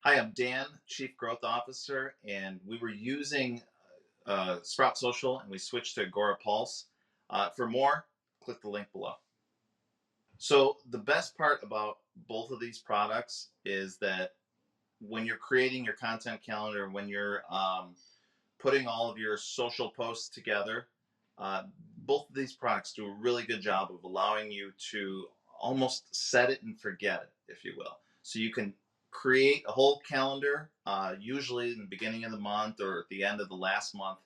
Hi, I'm Dan, Chief Growth Officer, and we were using Sprout Social and we switched to AgoraPulse. For more, click the link below. So, the best part about both of these products is that when you're creating your content calendar, when you're putting all of your social posts together, uh, both of these products do a really good job of allowing you to almost set it and forget it, if you will. So you can create a whole calendar, usually in the beginning of the month or at the end of the last month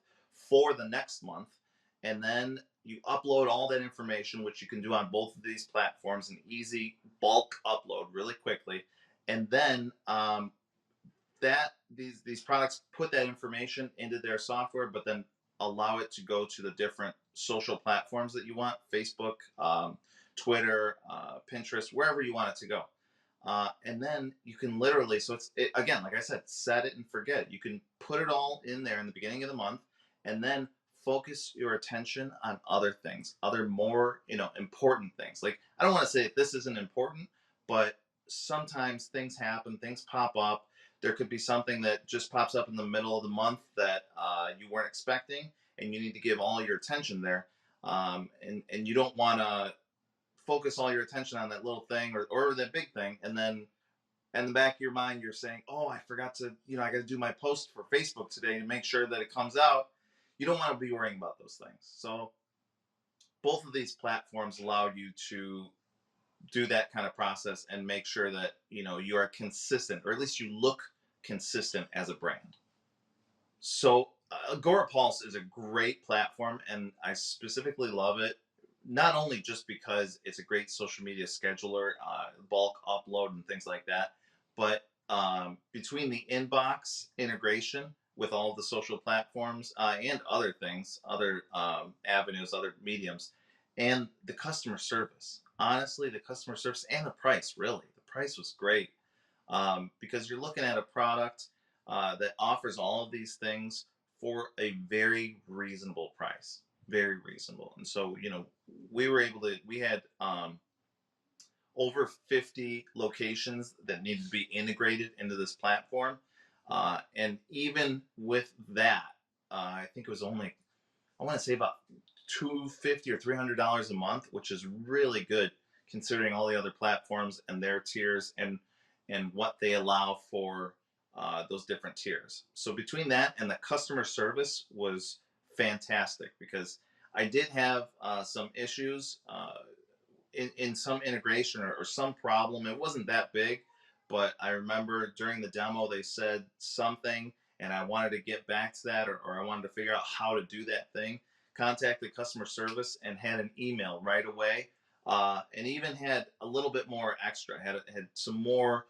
for the next month. And then you upload all that information, which you can do on both of these platforms, an easy bulk upload really quickly. And then these products put that information into their software, but then allow it to go to the different social platforms that you want: Facebook, Twitter, Pinterest, wherever you want it to go. And then you can literally, so again, like I said, set it and forget it. You can put it all in there in the beginning of the month, and then focus your attention on other things, other more important things. Like, I don't want to say this isn't important, but sometimes things happen, things pop up. There could be something that just pops up in the middle of the month that you weren't expecting, and you need to give all your attention there. And you don't want to focus all your attention on that little thing or that big thing, and then in the back of your mind you're saying, oh, I forgot to, I got to do my post for Facebook today to make sure that it comes out. You don't want to be worrying about those things. So both of these platforms allow you to do that kind of process and make sure that you are consistent, or at least you look consistent as a brand. So AgoraPulse is a great platform, and I specifically love it. Not only just because it's a great social media scheduler, bulk upload, and things like that, but between the inbox integration with all of the social platforms and other things, other avenues, other mediums, and the customer service. Honestly, the customer service and the price, really. The price was great because you're looking at a product that offers all of these things for a very reasonable price. Very reasonable. And so, we had over 50 locations that needed to be integrated into this platform. And even with that, I think it was only, I want to say about $250 or $300 a month, which is really good considering all the other platforms and their tiers and what they allow for those different tiers. So between that and the customer service was fantastic, because I did have some issues in some integration or some problem. It wasn't that big, but I remember during the demo they said something, and I wanted to get back to that, or I wanted to figure out how to do that thing. Contacted customer service and had an email right away, and even had a little bit more extra. Had some more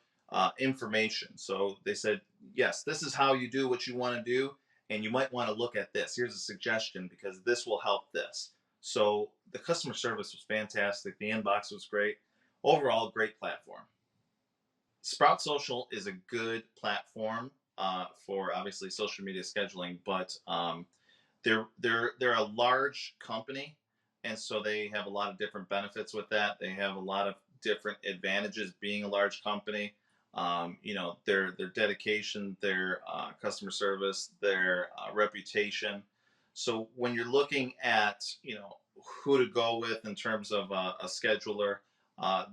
information. So they said, yes, this is how you do what you want to do, and you might want to look at this. Here's a suggestion because this will help this. So the customer service was fantastic. The inbox was great. Overall, great platform. Sprout Social is a good platform for obviously social media scheduling, but they're a large company, and so they have a lot of different benefits with that. They have a lot of different advantages being a large company. Their dedication, their customer service, their reputation. So when you're looking at who to go with in terms of a scheduler,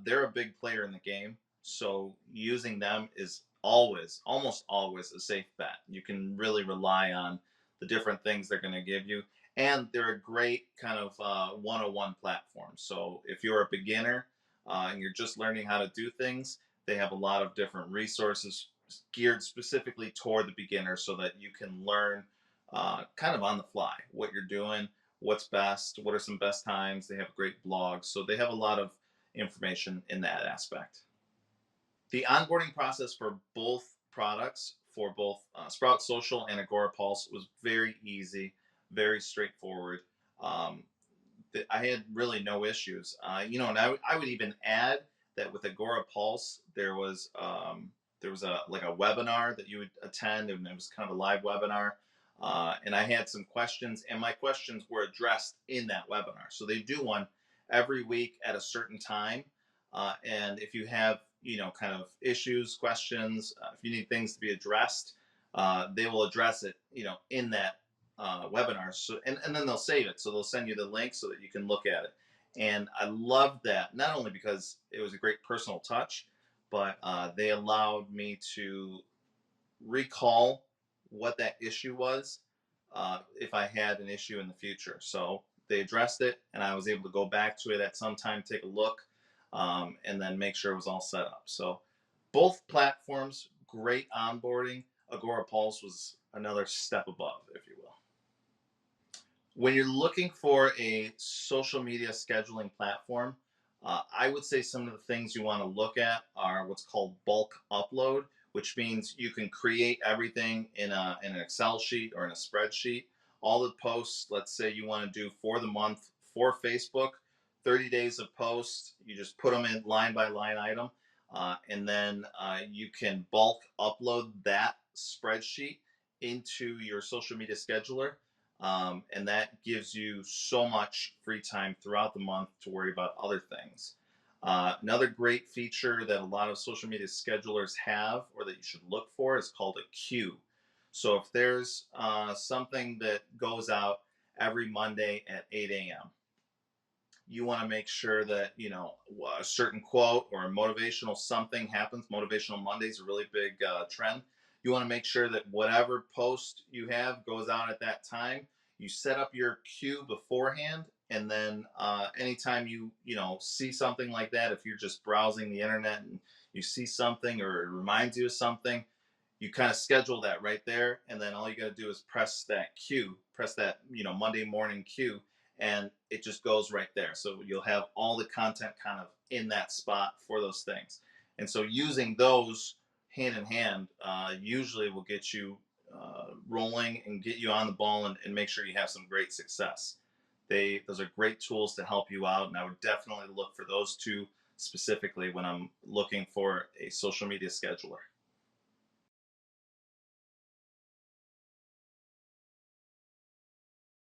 they're a big player in the game. So using them is almost always a safe bet. You can really rely on the different things they're going to give you. And they're a great kind of 101 platform. So if you're a beginner and you're just learning how to do things, they have a lot of different resources geared specifically toward the beginner so that you can learn kind of on the fly what you're doing, what's best, what are some best times. They have great blogs. So they have a lot of information in that aspect. The onboarding process for both products, for both Sprout Social and AgoraPulse, was very easy, very straightforward. Um, I had really no issues. And I would even add that with AgoraPulse, there was a like a webinar that you would attend, and it was kind of a live webinar. And I had some questions, and my questions were addressed in that webinar. So they do one every week at a certain time. And if you have kind of issues, questions, if you need things to be addressed, they will address it, in that webinar. So, and then they'll save it. So they'll send you the link so that you can look at it. And I loved that, not only because it was a great personal touch, but they allowed me to recall what that issue was, if I had an issue in the future. So they addressed it, and I was able to go back to it at some time, take a look, and then make sure it was all set up. So both platforms, great onboarding. AgoraPulse was another step above, if you will. When you're looking for a social media scheduling platform, I would say some of the things you want to look at are what's called bulk upload, which means you can create everything in an Excel sheet or in a spreadsheet. All the posts, let's say you want to do for the month for Facebook, 30 days of posts, you just put them in line by line item, and then you can bulk upload that spreadsheet into your social media scheduler, and that gives you so much free time throughout the month to worry about other things. Another great feature that a lot of social media schedulers have, or that you should look for, is called a queue. So if there's something that goes out every Monday at 8 a.m., you want to make sure that a certain quote or a motivational something happens. Motivational Mondays are a really big trend. You want to make sure that whatever post you have goes out at that time. You set up your queue beforehand, and then anytime you see something like that, if you're just browsing the internet and you see something or it reminds you of something, you kind of schedule that right there, and then all you got to do is press that queue, press that Monday morning queue, and it just goes right there. So you'll have all the content kind of in that spot for those things. And so using those hand in hand usually will get you rolling and get you on the ball, and make sure you have some great success. Those are great tools to help you out, and I would definitely look for those two specifically when I'm looking for a social media scheduler.